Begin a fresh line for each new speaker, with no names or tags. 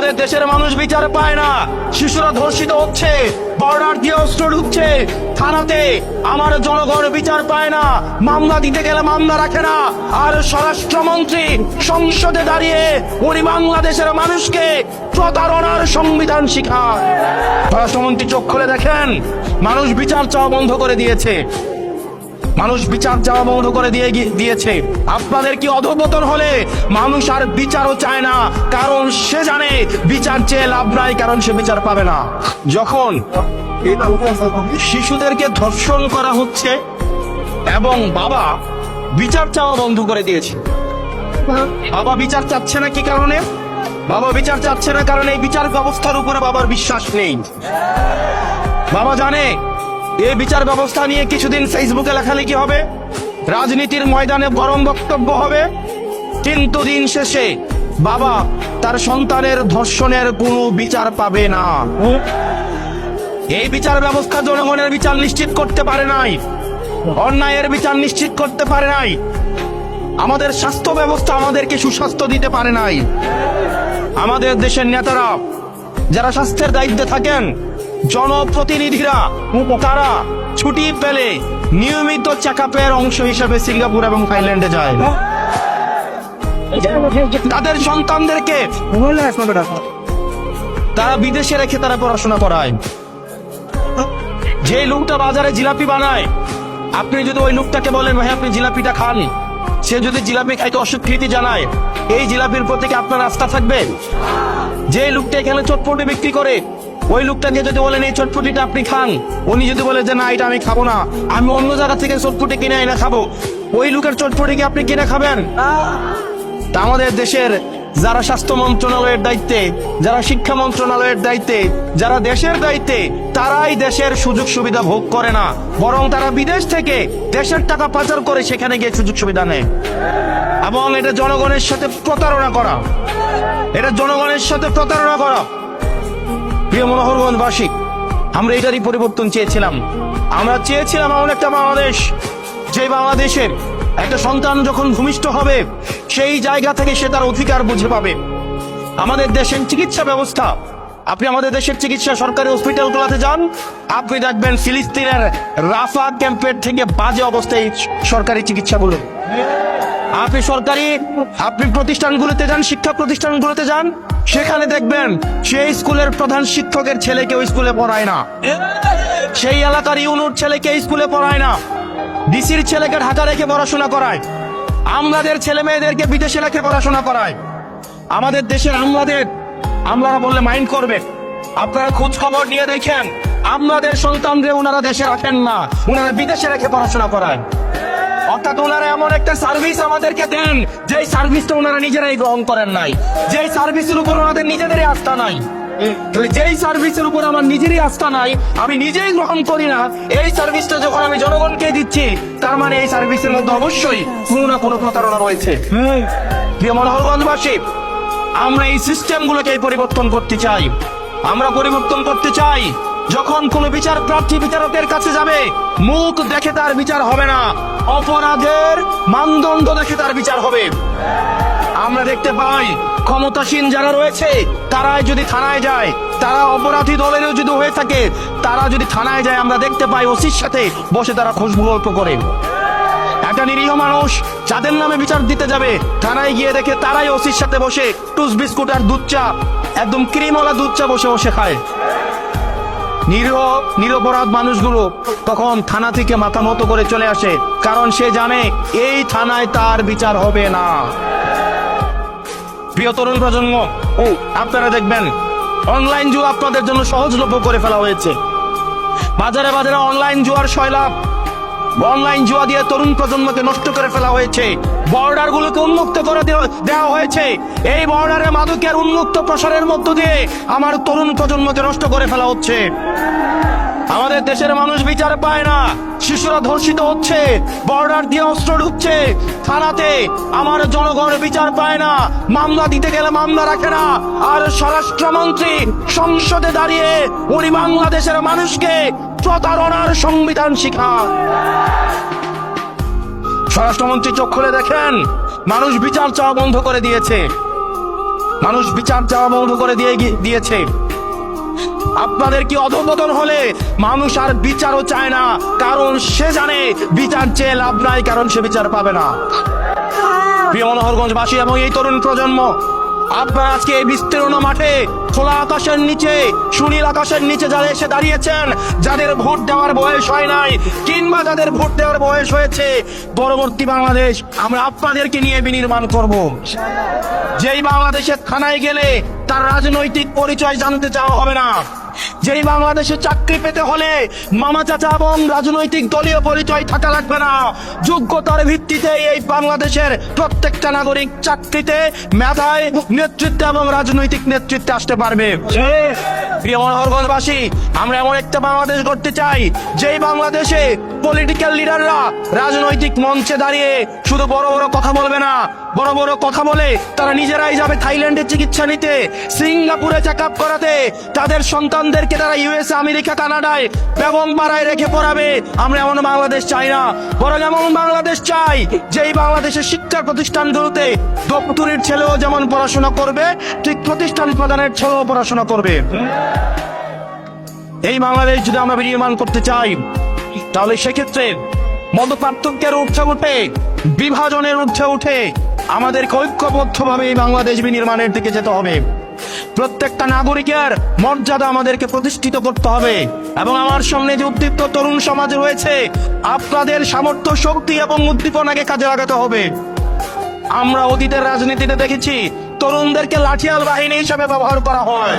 আমাদের দেশের মানুষ বিচার পায় না, শিশুরা ধর্ষিত হচ্ছে, বর্ডার দিয়ে অস্ত্র ঢুকছে থানাতে, আমার জনগণ বিচার পায় না, মামলা দিতে গেলে মামলা রাখে না, আর স্বরাষ্ট্রমন্ত্রী সংসদে দাঁড়িয়ে উনি বাংলাদেশের মানুষকে প্রতারণার সংবিধান শিখায়। স্বরাষ্ট্রমন্ত্রী চোখ খুলে দেখেন, মানুষ বিচার চাওয়া বন্ধ করে দিয়েছে, মানুষ বিচার চাওয়া বন্ধ করে দিয়েছে। আপনাদের কি অধঃপতন হলে মানুষ আর বিচারও চায় না, কারণ সে জানে বিচার চেয়ে লাভ নাই, কারণ সে বিচার পাবে না। যখন শিশুদেরকে ধর্ষণ করা হচ্ছে এবং বাবা বিচার চাওয়া বন্ধ করে দিয়েছে, বাবা বিচার চাচ্ছে না কি কারণে? বাবা বিচার চাচ্ছে না কারণ এই বিচার ব্যবস্থার উপরে বাবার বিশ্বাস নেই। বাবা জানে এই বিচার ব্যবস্থা নিয়ে কিছুদিন ফেসবুকে লেখালেখি হবে, রাজনীতির ময়দানে গরম বক্তব্য হবে, কিন্তু দিন শেষে বাবা তার সন্তানের ধর্ষণের কোনো বিচার পাবে না। এই বিচার ব্যবস্থা জনগণের বিচার নিশ্চিত করতে পারে নাই, অন্যায়ের বিচার নিশ্চিত করতে পারে নাই, আমাদের স্বাস্থ্য ব্যবস্থা আমাদেরকে সুস্বাস্থ্য দিতে পারে নাই। আমাদের দেশের নেতারা যারা স্বাস্থ্যের দায়িত্বে থাকেন, জনপ্রতিনিধিরা তারা ছুটি পেলে নিয়মিত চেকআপের অংশ হিসেবে সিঙ্গাপুর এবং থাইল্যান্ডে যায়। তাদের সন্তানদেরকে তারা বিদেশে রেখে তারা পড়াশোনা করায়। যে লোকটা বাজারে জিলাপি বানায়, আপনি যদি ওই লোকটাকে বলেন ভাই আপনি জিলাপিটা খান, সে যদি জিলাপি খাইতে অস্বীকৃতি জানায়, এই জিলাপির প্রতি কি আপনার আস্থা থাকবে? যে লোকটা এখানে চটপটি বিক্রি করে, ওই লোকটাকে যদি বলেন এই চটপটিটা আপনি খান, উনি যদি বলে যে না এটা আমি খাবো না, আমি অন্য জায়গা থেকে চটপটি কিনে এনে খাবো, ওই লোকের চটপটি কি আপনি কিনে খাবেন? তা আমাদের দেশের যারা স্বাস্থ্য মন্ত্রণালয়ের দায়িত্বে, যারা শিক্ষা মন্ত্রণালয়ের দায়িত্বে, যারা দেশের দায়িত্বে, তারাই দেশের সুযোগ সুবিধা ভোগ করে না, বরং তারা বিদেশ থেকে দেশের টাকা পাচার করে সেখানে গিয়ে সুযোগ সুবিধা নেয়। এবং এটা জনগণের সাথে প্রতারণা করা, এটা জনগণের সাথে প্রতারণা করা। প্রিয় মনোহরগঞ্জবাসী, আমরা এটারই পরিবর্তন চেয়েছিলাম। আমরা চেয়েছিলাম এমন একটা বাংলাদেশ, যে বাংলাদেশের একটা সন্তান যখন ভূমিষ্ঠ হবে সেই জায়গা থেকে সে তার অধিকার বুঝে পাবে। আমাদের দেশের চিকিৎসা ব্যবস্থা, আপনি আমাদের দেশের চিকিৎসা সরকারি হসপিটালগুলোতে যান, আপনি দেখবেন ফিলিস্তিনের রাফা ক্যাম্পের থেকে বাজে অবস্থায় সরকারি চিকিৎসাগুলো। আপনি প্রতিষ্ঠানগুলোতে যান, শিক্ষা প্রতিষ্ঠানগুলোতে যান, সেখানে দেখবেন সেই স্কুলের প্রধান শিক্ষকের ছেলেকে ওই স্কুলে পড়ায় না, সেই এলাকার ইউনুর ছেলেকে স্কুলে পড়ায় না, ডিসির ছেলেকে ঢাকা রেখে পড়াশোনা করায়, আমলাদের ছেলে মেয়েদেরকে বিদেশে রেখে পড়াশোনা করায়। আমাদের দেশের আমলারা বললে মাইন্ড করবে, আপনারা খোঁজ খবর নিয়ে দেখেন, আমলাদের সন্তানদের ওনারা দেশে রাখেন না, ওনারা বিদেশে রেখে পড়াশোনা করায়। অর্থাৎ ওনারা এমন একটা সার্ভিস আমাদেরকে দেন, যেই সার্ভিসটা ওনারা নিজেরাই গ্রহণ করেন নাই, যেই সার্ভিসের উপর ওনাদের নিজেদেরই আস্থা নাই। যেই সার্ভিসের উপর আমার নিজেরই আস্থা নাই, আমি নিজেই গ্রহণ করি না, এই সার্ভিসটা যখন আমি জনগণকে দিচ্ছি, তার মানে এই সার্ভিসের মধ্যে অবশ্যই কোনো না কোনো প্রতারণা রয়েছে। প্রিয় মনোহরগঞ্জবাসী, আমরা এই সিস্টেমগুলোকে পরিবর্তন করতে চাই। আমরা পরিবর্তন করতে চাই, যখন কোন বিচার প্রার্থী বিচারকের কাছে যাবে, মুখ দেখে তার বিচার হবে না, অপরাধের মানদণ্ড দেখে তার বিচার হবে। আমরা দেখতে পাই ক্ষমতাসীন যারা রয়েছে তারাই যদি থানায় যায়, তারা অপরাধী দলেরও যদি হয়ে থাকে, তারা যদি থানায় যায়, আমরা দেখতে পাই ওসির সাথে বসে তারা খুশবু গল্প করে। একটা নিরীহ মানুষ যাদের নামে বিচার দিতে যাবে, থানায় গিয়ে দেখে তারাই ওসির সাথে বসে টুস বিস্কুট আর দুধ চা, একদম ক্রিমওয়ালা দুধ চা বসে বসে খায়। নিরপরাধ মানুষগুলো তখন থানা থেকে মাথা মতো করে চলে আসে, কারণ সে জানে এই থানায় তার বিচার হবে না। প্রিয় তরুণ প্রজন্ম, আপনারা দেখবেন অনলাইন জুয়া আপনাদের জন্য সহজলভ্য করে ফেলা হয়েছে। বাজারে বাজারে অনলাইন জুয়ার সয়লাভ, অনলাইন জুয়া দিয়ে তরুণ প্রজন্মকে নষ্ট করে ফেলা হয়েছে। বর্ডার গুলোকে উন্মুক্ত করে দেওয়া হয়েছে। এই বর্ডারে মাদকের উন্মুক্ত প্রসারের মধ্য দিয়ে আমার তরুণ প্রজন্মকে নষ্ট করে ফেলা হচ্ছে। আমাদের দেশের মানুষ বিচার পায় না, শিশুরা ধর্ষিত হচ্ছে, বর্ডার দিয়ে অস্ত্র ঢুকছে থানাতে, আমার জনগণ বিচার পায় না, মামলা দিতে গেলে মামলা রাখে না, আর স্বরাষ্ট্রমন্ত্রী সংসদে দাঁড়িয়ে উনি বাংলাদেশের মানুষকে প্রতারণার সংবিধান শিখান। স্বরাষ্ট্রমন্ত্রী চোখ খুলে দেখেন, মানুষ বিচার চাওয়া বন্ধ করে দিয়েছে। মানুষ বিচার চাওয়া বন্ধ করে দিয়েছে। আপনাদের কি অধঃপতন হলে মানুষ আর বিচারও চায় না, কারণ সে জানে বিচার চেয়ে লাভ নাই, কারণ সে বিচার পাবে না। প্রিয় মনোহরগঞ্জবাসী এবং এই তরুণ প্রজন্ম, আপনারা আজকে এই বিস্তীর্ণ মাঠে খোলা আকাশের নিচে, সুনীল আকাশের নিচে যারা এসে দাঁড়িয়েছেন, যাদের ভোট দেওয়ার বয়স হয় নাই কিংবা যাদের ভোট দেওয়ার বয়স হয়েছে, পরবর্তী বাংলাদেশ আমরা আপনাদেরকে নিয়ে বিনির্মাণ করব। যেই বাংলাদেশের থানায় গেলে তার রাজনৈতিক পরিচয় জানতে চাওয়া হবে না, যেই বাংলাদেশে চাকরি পেতে হলে মামা চাচা এবং রাজনৈতিক দলীয় পরিচয় থাকা লাগবে না, যোগ্যতার ভিত্তিতে এই বাংলাদেশের প্রত্যেকটা নাগরিক চাকরিতে, মেধায়, নেতৃত্বে এবং রাজনৈতিক নেতৃত্বে আসতে পারবে। প্রিয় মনোহরগঞ্জবাসী, আমরা এমন একটা বাংলাদেশ গড়তে চাই যেই বাংলাদেশে পলিটিক্যাল লিডাররা রাজনৈতিক মঞ্চে দাঁড়িয়ে শুধু বড় বড় কথা বলবে না, বড় বড় কথা বলে তারা নিজেরাই যাবে থাইল্যান্ডে চিকিৎসা নিতে, সিঙ্গাপুরে চেক আপ করাতে, তাদের সন্তানদেরকে তারা ইউএসএ, আমেরিকা, কানাডায় বেগম পাড়ায় রেখে পড়াবে। আমরা এমন বাংলাদেশ চাই না, বরং এমন বাংলাদেশ চাই যেই বাংলাদেশের শিক্ষা প্রতিষ্ঠানগুলোতে দপ্তরের ছেলেও যেমন পড়াশোনা করবে, ঠিক প্রতিষ্ঠান প্রধানের ছেলেও পড়াশোনা করবে। এই বাংলাদেশ যদি আমরা বিনির্মাণ করতে চাই, তাহলে সেক্ষেত্রে মত পার্থক্যের ঊর্ধ্বে উঠে, বিভাজনের ঊর্ধ্বে উঠে আমাদেরকে ঐক্যবদ্ধভাবে এই বাংলাদেশ বিনির্মাণের দিকে যেতে হবে। প্রত্যেকটা নাগরিকের মর্যাদা আমাদেরকে প্রতিষ্ঠিত করতে হবে। এবং আমার সামনে যে উদ্দীপ্ত তরুণ সমাজ রয়েছে, আপনাদের সামর্থ্য, শক্তি এবং উদ্দীপনাকে কাজে লাগাতে হবে। আমরা অতীতের রাজনীতিতে দেখেছি তরুণদেরকে লাঠিয়াল বাহিনী হিসেবে ব্যবহার করা হয়।